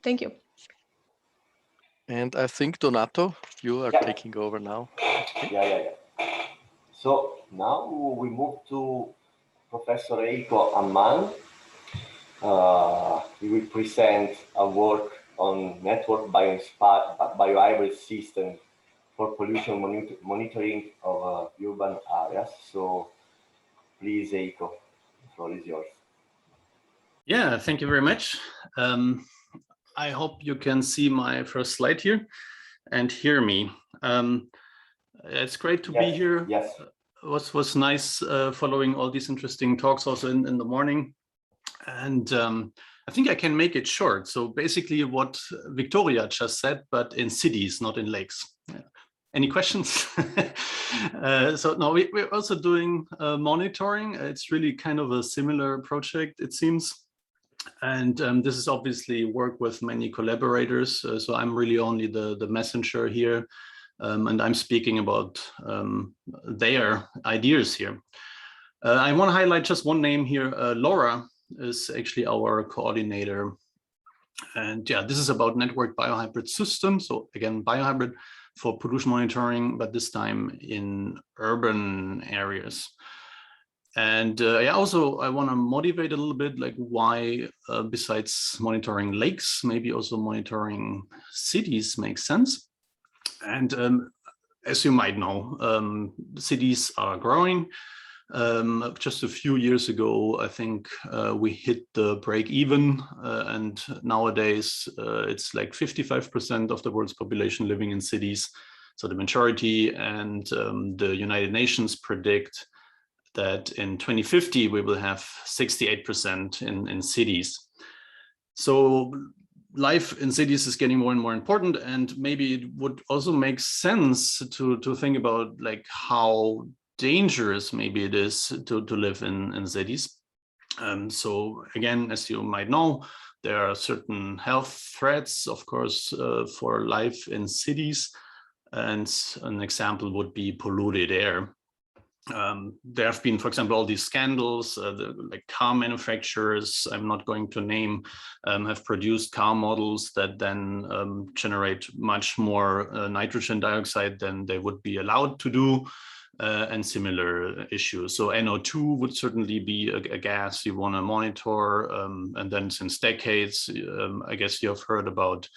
Thank you. And I think, Donato, you are taking over now. Yeah. So now we move to Professor Heiko Hamann. He will present a work on network biohybrid system for pollution monitoring of urban areas. So please, Heiko, the floor is yours. Yeah, thank you very much. I hope you can see my first slide here and hear me. It's great to be here. Yes. It was nice following all these interesting talks also in the morning. And I think I can make it short. So basically what Victoria just said, but in cities, not in lakes. Any questions? So no, we're also doing monitoring. It's really kind of a similar project, it seems. And this is obviously work with many collaborators. So I'm really only the messenger here. And I'm speaking about their ideas here. I want to highlight just one name here. Laura is actually our coordinator. And yeah, this is about network biohybrid systems. So again, biohybrid for pollution monitoring, but this time in urban areas. And I want to motivate a little bit, like why, besides monitoring lakes, maybe also monitoring cities makes sense. And as you might know, cities are growing. Just a few years ago, I think we hit the break even, and nowadays it's like 55% of the world's population living in cities. So the majority, and the United Nations predict that in 2050 we will have 68% in cities. So life in cities is getting more and more important, and maybe it would also make sense to think about like how dangerous maybe it is to live in cities. So again, as you might know, there are certain health threats, of course, for life in cities, and an example would be polluted air. There have been, for example, all these scandals, like car manufacturers, I'm not going to name, have produced car models that then generate much more nitrogen dioxide than they would be allowed to do, and similar issues. So NO2 would certainly be a gas you want to monitor. And then since decades, I guess you have heard about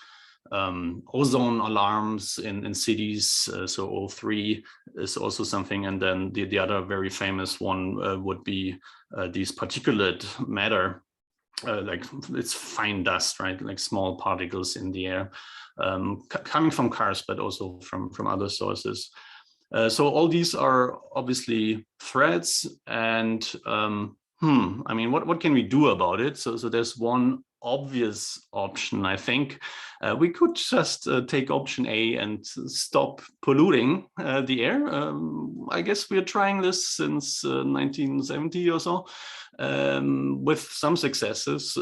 ozone alarms in cities, so O3 is also something. And then the other very famous one would be these particulate matter, like it's fine dust, right? Like small particles in the air, coming from cars, but also from other sources. So all these are obviously threats, and I mean, what can we do about it? So there's one obvious option, I think. We could just take option A and stop polluting the air. I guess we're trying this since 1970 or so, with some successes,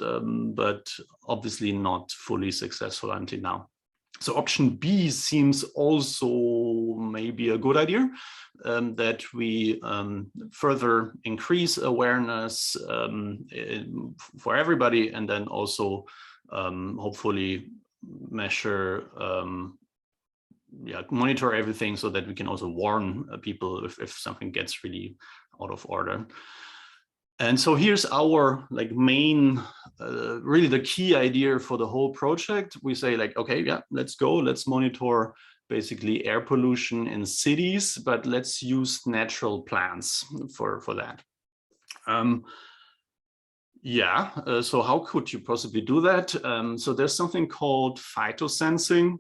but obviously not fully successful until now. So option B seems also maybe a good idea, that we further increase awareness for everybody, and then also hopefully measure, monitor everything so that we can also warn people if something gets really out of order. And so here's our like main, really the key idea for the whole project. We say like, okay, yeah, let's go, let's monitor basically air pollution in cities, but let's use natural plants for that. So how could you possibly do that? So there's something called Phyto Sensing,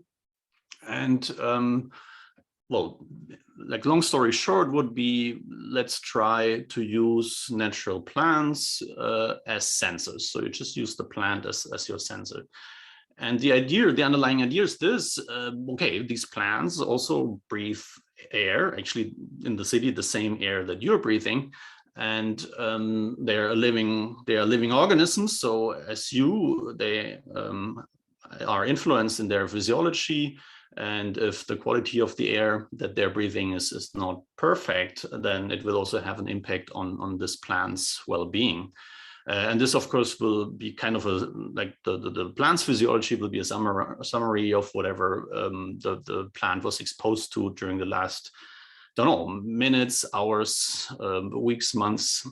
and well, like long story short would be, let's try to use natural plants as sensors. So you just use the plant as your sensor. And the underlying idea is this, okay, these plants also breathe air, actually in the city, the same air that you're breathing. And they are living organisms. So as they are influenced in their physiology. And if the quality of the air that they're breathing is not perfect, then it will also have an impact on this plant's well-being. And this, of course, will be kind of like the plant's physiology will be a summary of whatever the plant was exposed to during the last, don't know, minutes, hours, weeks, months.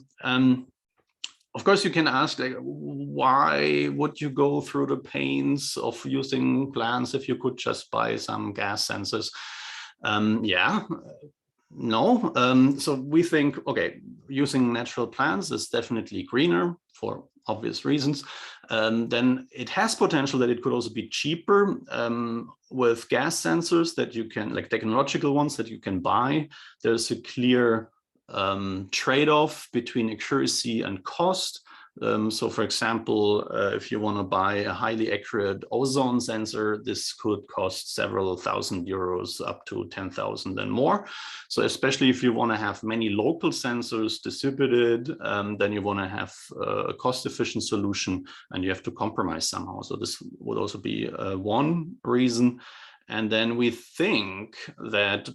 Of course, you can ask, like, why would you go through the pains of using plants if you could just buy some gas sensors? No. So we think, okay, using natural plants is definitely greener for obvious reasons. Then it has potential that it could also be cheaper with gas sensors that you can, like technological ones that you can buy. There's a clear trade-off between accuracy and cost. So for example, if you want to buy a highly accurate ozone sensor, this could cost several thousand euros, up to 10,000 and more. So especially if you want to have many local sensors distributed, then you want to have a cost-efficient solution and you have to compromise somehow. So this would also be one reason. And then we think that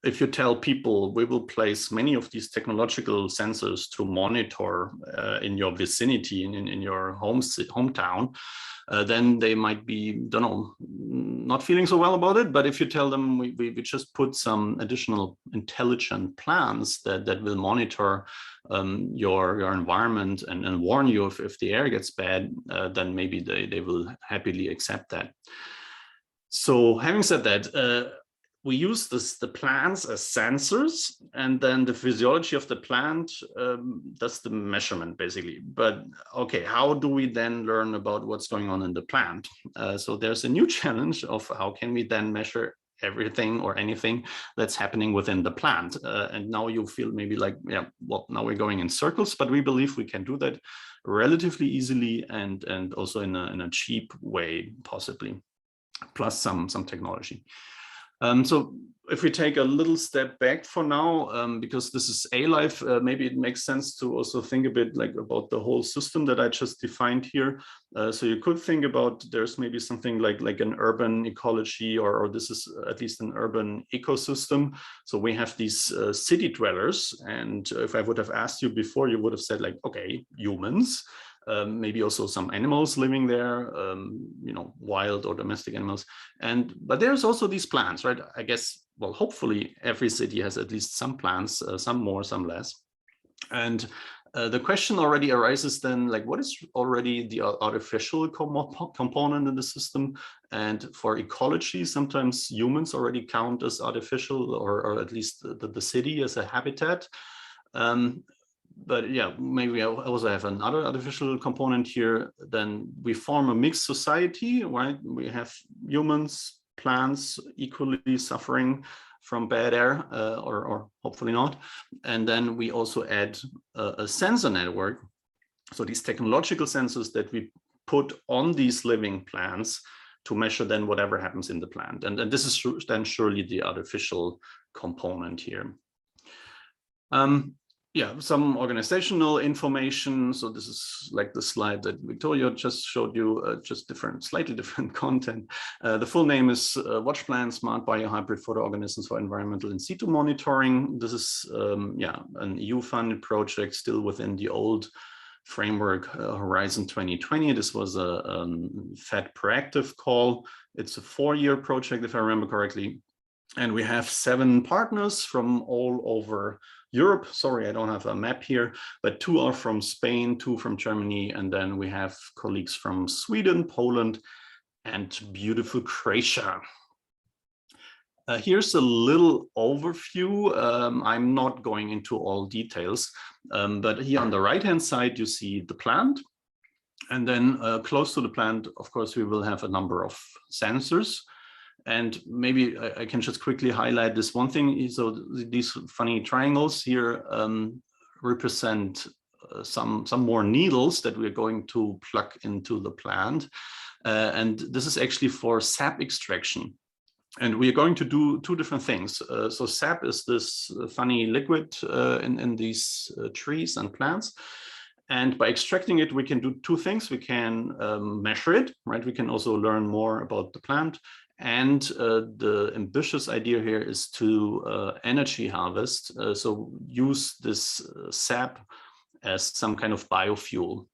if you tell people we will place many of these technological sensors to monitor in your vicinity, in your hometown, then they might be, don't know, not feeling so well about it. But if you tell them we just put some additional intelligent plans that will monitor your environment and warn you if the air gets bad, then maybe they will happily accept that. So having said that, we use the plants as sensors, and then the physiology of the plant does the measurement basically. But okay, how do we then learn about what's going on in the plant? So there's a new challenge of how can we then measure everything or anything that's happening within the plant. And now you feel maybe like, yeah, well, now we're going in circles, but we believe we can do that relatively easily and also in a cheap way, possibly, plus some technology. So if we take a little step back for now, because this is A-Life, maybe it makes sense to also think a bit like about the whole system that I just defined here. So you could think about there's maybe something like an urban ecology, or this is at least an urban ecosystem. So we have these city dwellers. And if I would have asked you before, you would have said like, okay, humans. Maybe also some animals living there, you know, wild or domestic animals. But there's also these plants, right? I guess, well, hopefully every city has at least some plants, some more, some less. And the question already arises then, like, what is already the artificial component in the system? And for ecology, sometimes humans already count as artificial, or at least the city as a habitat. But yeah, maybe I also have another artificial component here. Then we form a mixed society, right? We have humans, plants equally suffering from bad air, or hopefully not. And then we also add a sensor network. So these technological sensors that we put on these living plants to measure then whatever happens in the plant. And this is then surely the artificial component here. Yeah, some organizational information. So this is like the slide that Victoria just showed you, just slightly different content. The full name is WatchPlan Smart Biohybrid Photoorganisms for Environmental in Situ Monitoring. This is, yeah, an EU-funded project still within the old framework Horizon 2020. This was a Fed Proactive call. It's a 4-year project, if I remember correctly. And we have 7 partners from all over Europe. Sorry, I don't have a map here, but 2 are from Spain, 2 from Germany, and then we have colleagues from Sweden, Poland, and beautiful Croatia. Here's a little overview. I'm not going into all details, but here on the right-hand side, you see the plant. And then close to the plant, of course, we will have a number of sensors. And maybe I can just quickly highlight this one thing. So these funny triangles here represent some more needles that we're going to plug into the plant. And this is actually for sap extraction. And we're going to do 2 different things. So sap is this funny liquid in these trees and plants. And by extracting it, we can do 2 things. We can measure it, right? We can also learn more about the plant. And the ambitious idea here is to energy harvest. So use this sap as some kind of biofuel.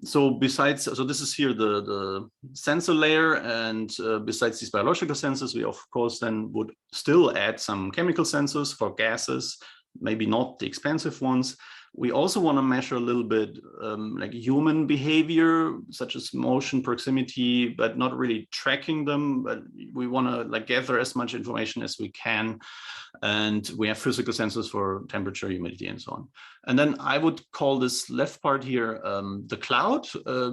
So this is here the sensor layer, and besides these biological sensors, we of course then would still add some chemical sensors for gases, maybe not the expensive ones. We also want to measure a little bit like human behavior, such as motion, proximity, but not really tracking them. But we want to like gather as much information as we can. And we have physical sensors for temperature, humidity, and so on. And then I would call this left part here the cloud.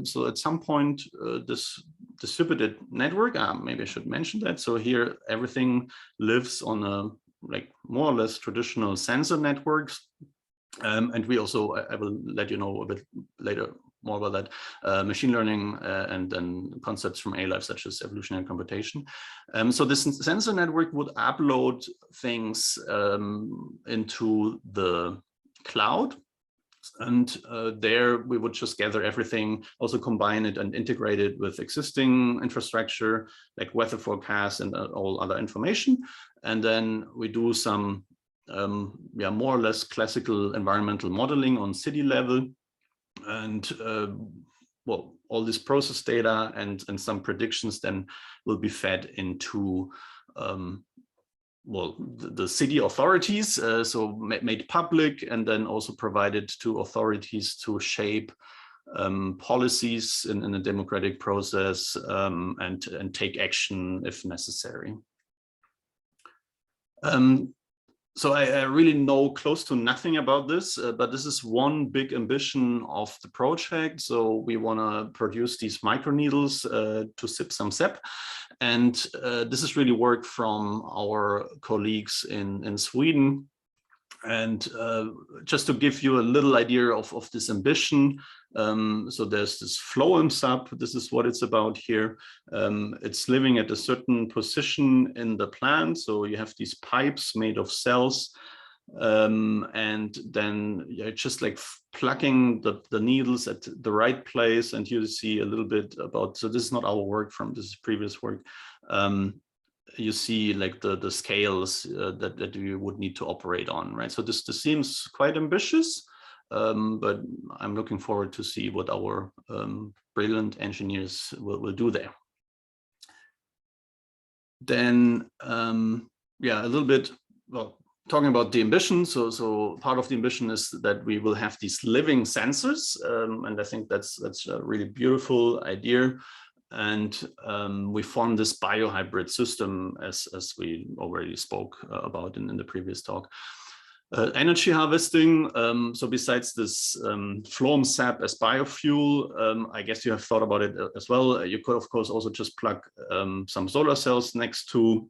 So at some point, this distributed network, maybe I should mention that. So here, everything lives on a like more or less traditional sensor networks. And we also, I will let you know a bit later more about that, machine learning and then concepts from A-Life such as evolutionary computation. So this sensor network would upload things into the cloud. And there we would just gather everything, also combine it and integrate it with existing infrastructure like weather forecasts and all other information. And then we do some more or less classical environmental modeling on city level. And well, all this process data and some predictions then will be fed into well, the city authorities, so made public and then also provided to authorities to shape policies in a democratic process and take action if necessary. So I really know close to nothing about this, but this is one big ambition of the project. So we want to produce these microneedles to sip some sap. And this is really work from our colleagues in Sweden. And just to give you a little idea of this ambition, so there's this phloem sap. This is what it's about here. It's living at a certain position in the plant. So you have these pipes made of cells. And then you're just like plugging the needles at the right place. And you see a little bit about, so this is not our work from this previous work. You see like the scales that you would need to operate on, right? So this seems quite ambitious, but I'm looking forward to see what our brilliant engineers will do there. Then, yeah, a little bit, well, talking about the ambition. So part of the ambition is that we will have these living sensors. And I think that's a really beautiful idea. And we form this biohybrid system as we already spoke about in the previous talk. Energy harvesting. So besides this phloem sap as biofuel, I guess you have thought about it as well. You could, of course, also just plug some solar cells next to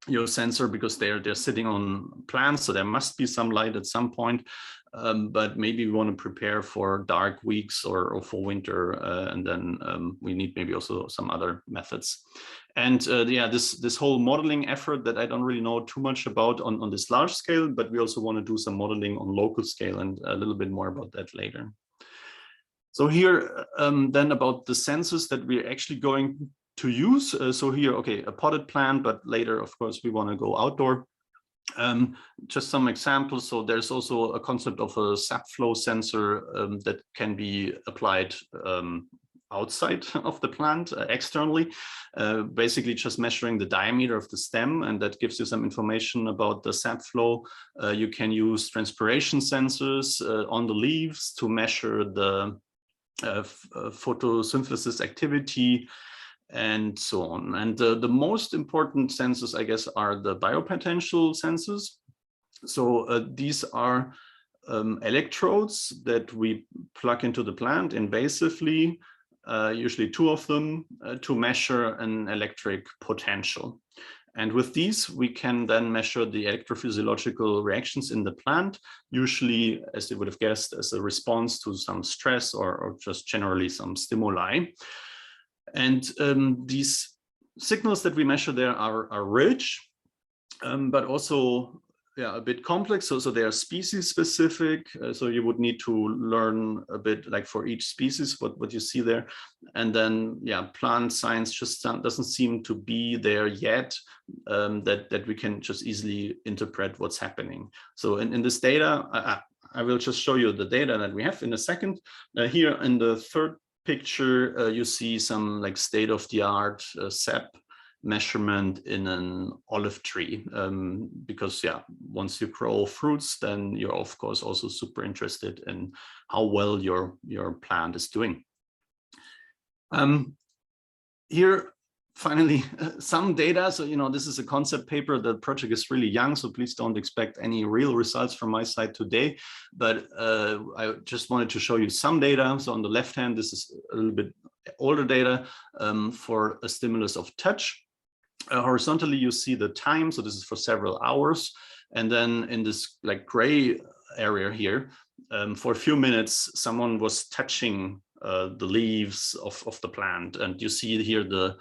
your sensor because they're sitting on plants, so there must be some light at some point. But maybe we want to prepare for dark weeks or for winter, and then we need maybe also some other methods. And yeah, this whole modeling effort that I don't really know too much about on this large scale, but we also want to do some modeling on local scale, and a little bit more about that later. So here then about the sensors that we're actually going to use. So here, okay, a potted plant, but later, of course, we want to go outdoor. Just some examples. So there's also a concept of a sap flow sensor that can be applied outside of the plant, externally, basically just measuring the diameter of the stem, and that gives you some information about the sap flow. You can use transpiration sensors on the leaves to measure the photosynthesis activity, and so on. And the most important sensors, I guess, are the biopotential sensors. So these are electrodes that we plug into the plant invasively, usually 2 of them, to measure an electric potential. And with these, we can then measure the electrophysiological reactions in the plant, usually, as you would have guessed, as a response to some stress or just generally some stimuli. And these signals that we measure there are rich, but also a bit complex. So they are species specific. So you would need to learn a bit like for each species what you see there. And then plant science just doesn't seem to be there yet, that we can just easily interpret what's happening. So in this data, I will just show you the data that we have in a second. Here in the third picture, you see some like state-of-the-art sap measurement in an olive tree, because yeah, once you grow fruits, then you're of course also super interested in how well your plant is doing. Here, finally, some data. So, you know, this is a concept paper. The project is really young, so please don't expect any real results from my side today. But I just wanted to show you some data. So on the left hand, this is a little bit older data for a stimulus of touch. Horizontally, you see the time. So this is for several hours. And then in this like gray area here, for a few minutes, someone was touching the leaves of the plant. And you see here the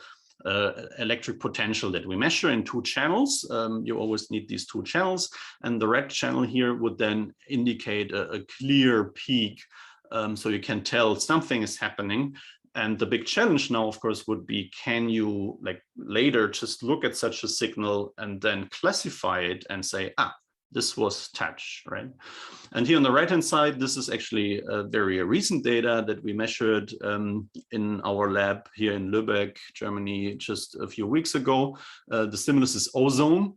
electric potential that we measure in 2 channels. You always need these 2 channels. And the red channel here would then indicate a clear peak. So you can tell something is happening. And the big challenge now, of course, would be, can you like later just look at such a signal and then classify it and say, ah, this was touch, right? And here on the right-hand side, this is actually very recent data that we measured in our lab here in Lübeck, Germany, just a few weeks ago. The stimulus is ozone.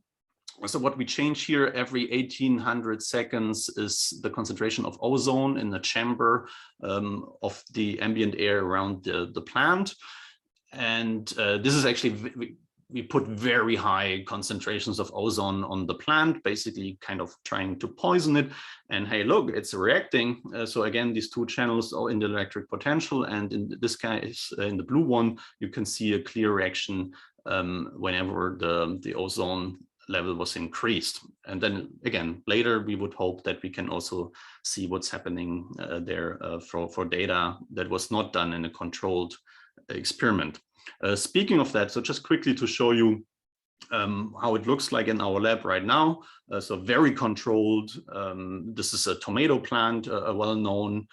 So what we change here every 1800 seconds is the concentration of ozone in the chamber of the ambient air around the plant. And this is actually, we put very high concentrations of ozone on the plant, basically kind of trying to poison it. And hey, look, it's reacting. So again, these 2 channels are in the electric potential. And in this case, in the blue one, you can see a clear reaction whenever the ozone level was increased. And then again, later we would hope that we can also see what's happening there for data that was not done in a controlled experiment. Speaking of that, so just quickly to show you how it looks like in our lab right now. So very controlled. This is a tomato plant, a well-known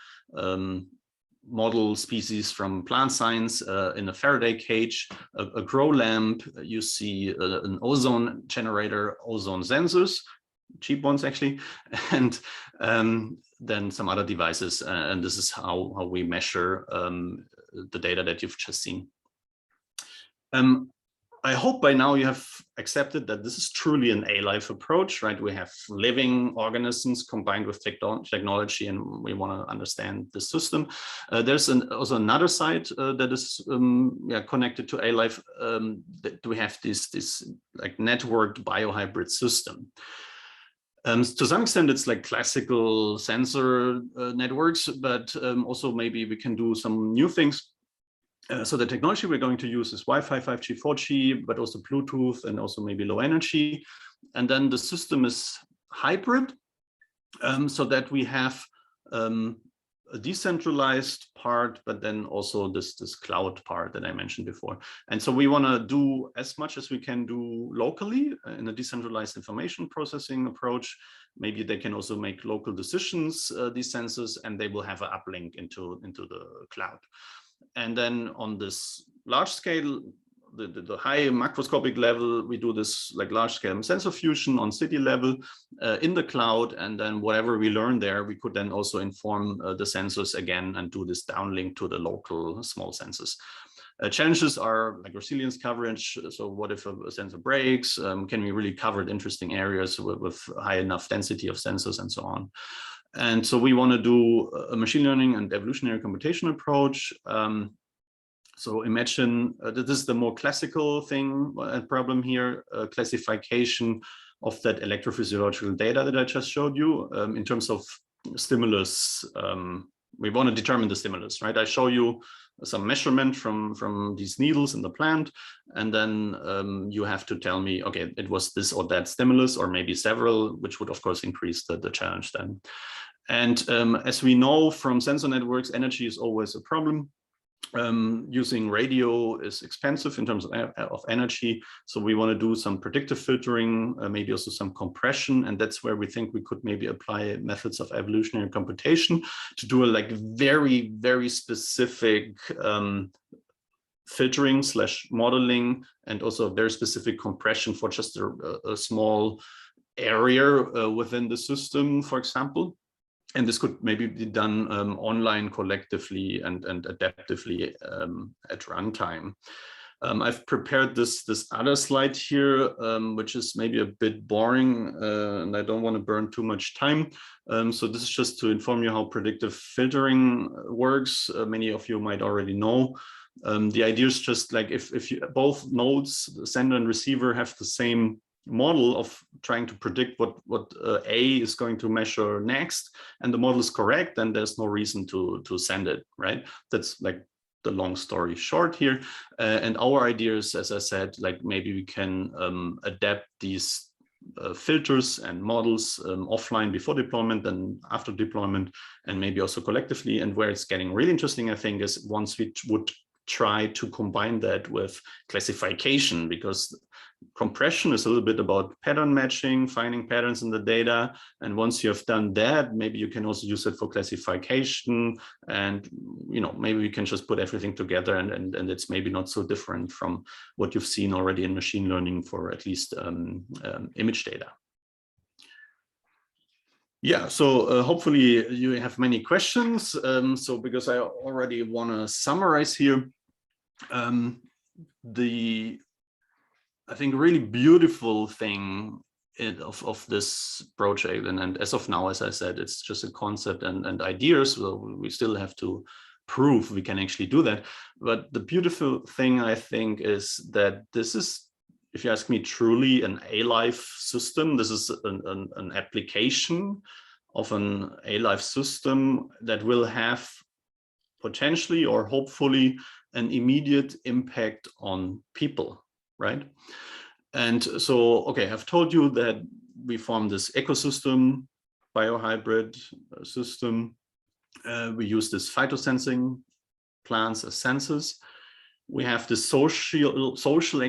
model species from plant science in a Faraday cage, a grow lamp. You see an ozone generator, ozone sensors, cheap ones actually, and then some other devices. And this is how we measure the data that you've just seen. I hope by now you have accepted that this is truly an A-life approach, right? We have living organisms combined with technology, and we want to understand the system. There's also another side that is connected to A-life, that we have this like networked biohybrid system. To some extent, it's like classical sensor networks, but also maybe we can do some new things. So the technology we're going to use is Wi-Fi, 5G, 4G, but also Bluetooth and also maybe low energy. And then the system is hybrid, so that we have a decentralized part, but then also this cloud part that I mentioned before. And so we want to do as much as we can do locally in a decentralized information processing approach. Maybe they can also make local decisions, these sensors, and they will have an uplink into the cloud. And then on this large scale, the high macroscopic level, we do this like large scale sensor fusion on city level in the cloud. And then whatever we learn there, we could then also inform the sensors again and do this downlink to the local small sensors. Challenges are like resilience coverage. So what if a sensor breaks? Can we really cover interesting areas with high enough density of sensors and so on? And so we want to do a machine learning and evolutionary computation approach. So imagine that this is the more classical thing and problem here, classification of that electrophysiological data that I just showed you in terms of stimulus. We want to determine the stimulus, right? I show you some measurement from these needles in the plant, and then you have to tell me, okay, it was this or that stimulus, or maybe several, which would of course increase the challenge then. And as we know from sensor networks, energy is always a problem. Using radio is expensive in terms of energy. So we want to do some predictive filtering, maybe also some compression. And that's where we think we could maybe apply methods of evolutionary computation to do a like very, very specific filtering / modeling, and also a very specific compression for just a small area within the system, for example. and this could maybe be done online collectively and adaptively at runtime. I've prepared this other slide here, which is maybe a bit boring, and I don't want to burn too much time. So this is just to inform you how predictive filtering works. Many of you might already know. The idea is just like if you, both nodes, the sender and receiver, have the same model of trying to predict what A is going to measure next, and the model is correct, then there's no reason to send it, right? That's like the long story short here. And our idea is, as I said, like maybe we can adapt these filters and models offline before deployment and after deployment, and maybe also collectively. And where it's getting really interesting, I think, is once we would try to combine that with classification, because compression is a little bit about pattern matching, finding patterns in the data. And once you have done that, maybe you can also use it for classification. And, you know, maybe we can just put everything together, and it's maybe not so different from what you've seen already in machine learning for at least image data. Yeah, so hopefully you have many questions. So because I already want to summarize here, I think really beautiful thing of this project, and as of now, as I said, it's just a concept and ideas. So we still have to prove we can actually do that. But the beautiful thing, I think, is that this is, if you ask me, truly an A-life system. This is an application of an A-life system that will have potentially or hopefully an immediate impact on people, right? And so, okay, I've told you that we form this ecosystem, biohybrid system. We use this Phyto Sensing plants as sensors. We have the social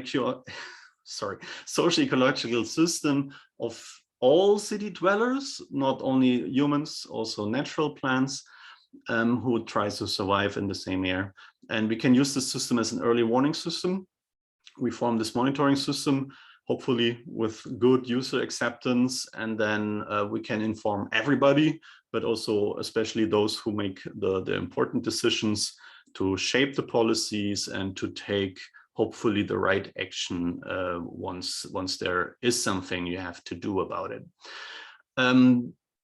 ecological system of all city dwellers, not only humans, also natural plants, who try to survive in the same air. And we can use this system as an early warning system. We form this monitoring system, hopefully with good user acceptance, and then we can inform everybody, but also especially those who make the important decisions to shape the policies and to take hopefully the right action once there is something you have to do about it.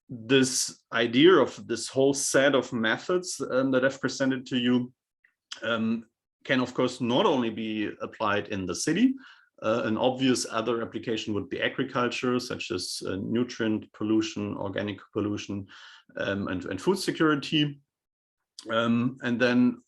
This idea of this whole set of methods that I've presented to you can, of course, not only be applied in the city. An obvious other application would be agriculture, such as nutrient pollution, organic pollution, and food security. And then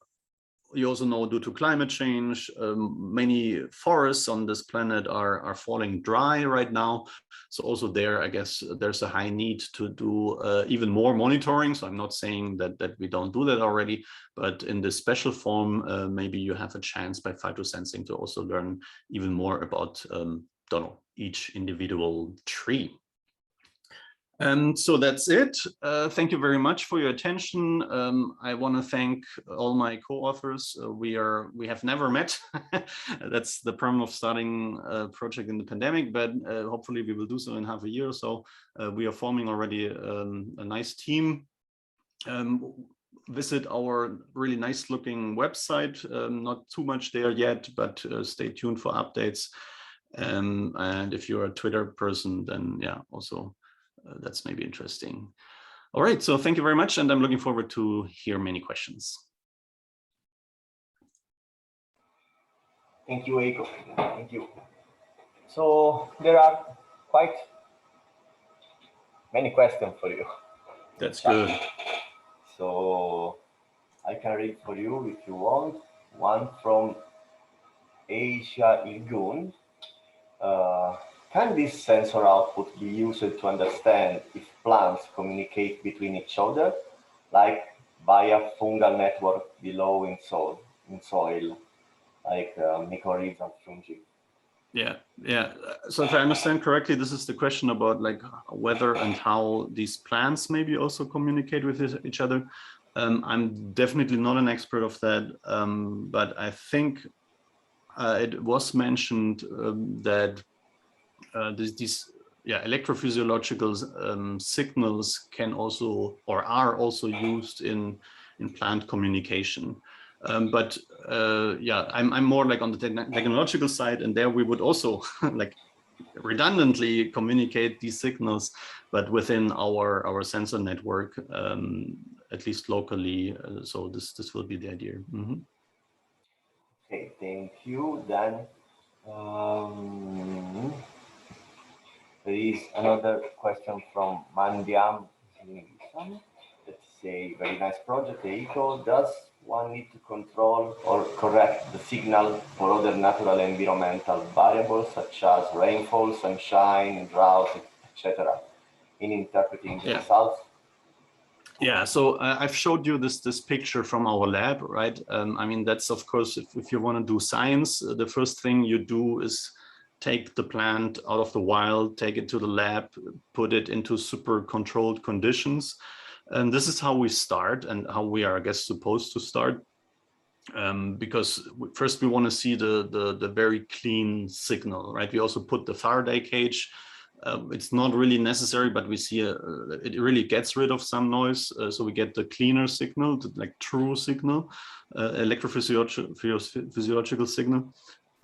you also know, due to climate change, many forests on this planet are falling dry right now. So also there, I guess, there's a high need to do even more monitoring. So I'm not saying that we don't do that already, but in this special form, maybe you have a chance by Phyto Sensing to also learn even more about, don't know, each individual tree. So that's it. Thank you very much for your attention. I want to thank all my co-authors. We have never met. That's the problem of starting a project in the pandemic, but hopefully we will do so in half a year or so. We are forming already a nice team. Visit our really nice looking website. Not too much there yet, but stay tuned for updates. And if you're a Twitter person, then yeah, also that's maybe interesting. All right, so thank you very much, and I'm looking forward to hear many questions. Thank you, Heiko. Thank you. So there are quite many questions for you. That's good. So I can read for you if you want. One from Asia Ilgun. Can this sensor output be used to understand if plants communicate between each other, like via fungal network below in soil, like mycorrhizal fungi? Yeah. So if I understand correctly, this is the question about like whether and how these plants maybe also communicate with each other. I'm definitely not an expert of that, but I think it was mentioned that these yeah, electrophysiological signals can also or are also used in plant communication. But yeah, I'm more like on the technological side, and there we would also like redundantly communicate these signals, but within our sensor network, at least locally. So this will be the idea. Okay, thank you. Then um, there is another question from Mandiam. Let's say, very nice project, Heiko. Does one need to control or correct the signal for other natural environmental variables such as rainfall, sunshine, drought, etc. in interpreting the results? Yeah, so I've showed you this picture from our lab, right? I mean, that's of course, if you want to do science, the first thing you do is take the plant out of the wild, take it to the lab, put it into super controlled conditions. And this is how we start and how we are, I guess, supposed to start. Because first we want to see the very clean signal, right? We also put the Faraday cage. It's not really necessary, but we see it really gets rid of some noise. So we get the cleaner signal, the like true signal, electrophysiological signal.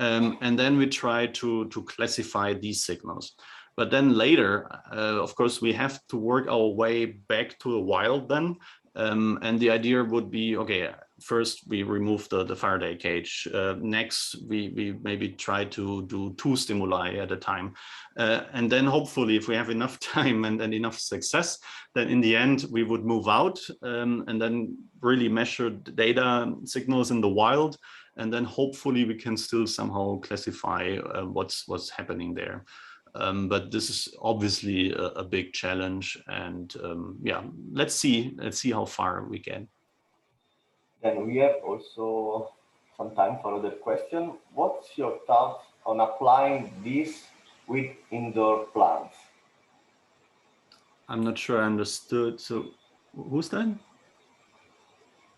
And then we try to classify these signals. But then later, of course, we have to work our way back to the wild then. And the idea would be, okay, first we remove the Faraday cage. Next, we maybe try to do 2 stimuli at a time. And then hopefully if we have enough time and enough success, then in the end we would move out and then really measure the data signals in the wild. And then hopefully we can still somehow classify what's happening there. But this is obviously a big challenge, and yeah, let's see how far we get. Then we have also some time for other question. What's your thoughts on applying this with indoor plants? I'm not sure I understood. So who's that?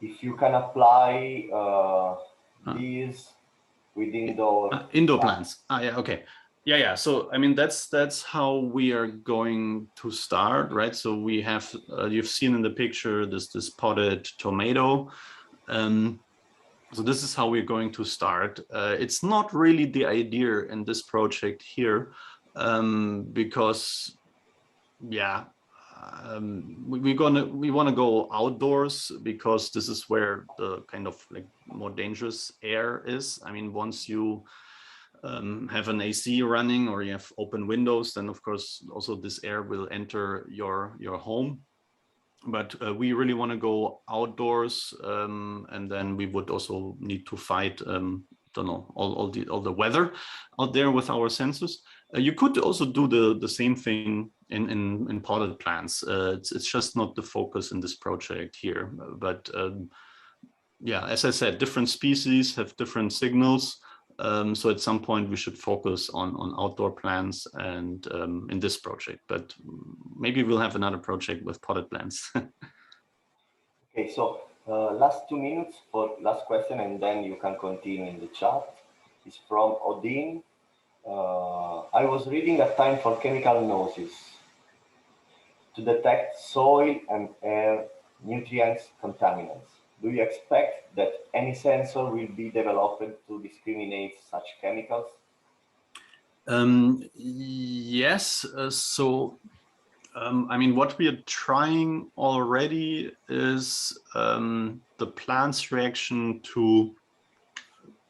If you can apply these with indoor plants. Yeah, okay. Yeah. So I mean, that's how we are going to start, right? So we have you've seen in the picture this potted tomato. So this is how we're going to start. It's not really the idea in this project here, because yeah, we want to go outdoors because this is where the kind of like more dangerous air is. I mean, once you have an AC running or you have open windows, then of course also this air will enter your home. But we really want to go outdoors, and then we would also need to fight don't know all the weather out there with our sensors. You could also do the same thing in potted plants. It's just not the focus in this project here. But yeah, as I said, different species have different signals. So at some point we should focus on outdoor plants and in this project, but maybe we'll have another project with potted plants. Okay, so last 2 minutes for last question, and then you can continue in the chat. It's from Odin. I was reading a time for chemical noise to detect soil and air nutrients contaminants. Do you expect that any sensor will be developed to discriminate such chemicals? Yes. I mean, what we are trying already is the plant's reaction to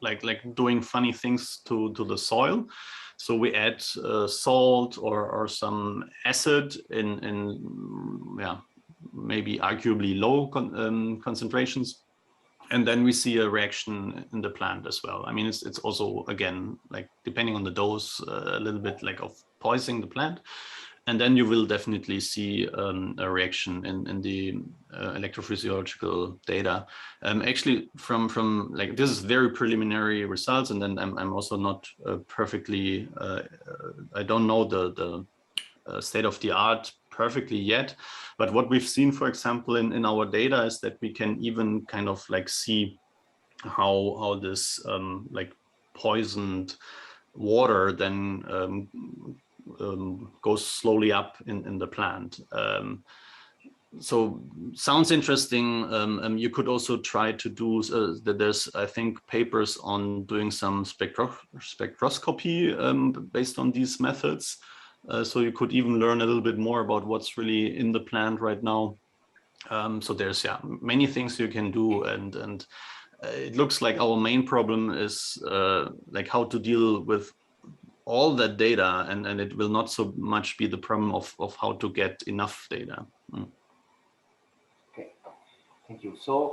like doing funny things to the soil. So we add salt or some acid in yeah, maybe arguably low concentrations, and then we see a reaction in the plant as well. I mean, it's also, again, like depending on the dose, a little bit like of poisoning the plant. And then you will definitely see a reaction in the electrophysiological data. Actually, from like, this is very preliminary results, and then I'm also not perfectly, I don't know the state of the art perfectly yet. But what we've seen, for example, in our data is that we can even kind of like see how this like poisoned water then goes slowly up in the plant. So sounds interesting. You could also try to do that. There's, I think, papers on doing some spectroscopy based on these methods. So you could even learn a little bit more about what's really in the plant right now. So there's many things you can do, and it looks like our main problem is like how to deal with all that data, and it will not so much be the problem of how to get enough data. Okay, thank you. So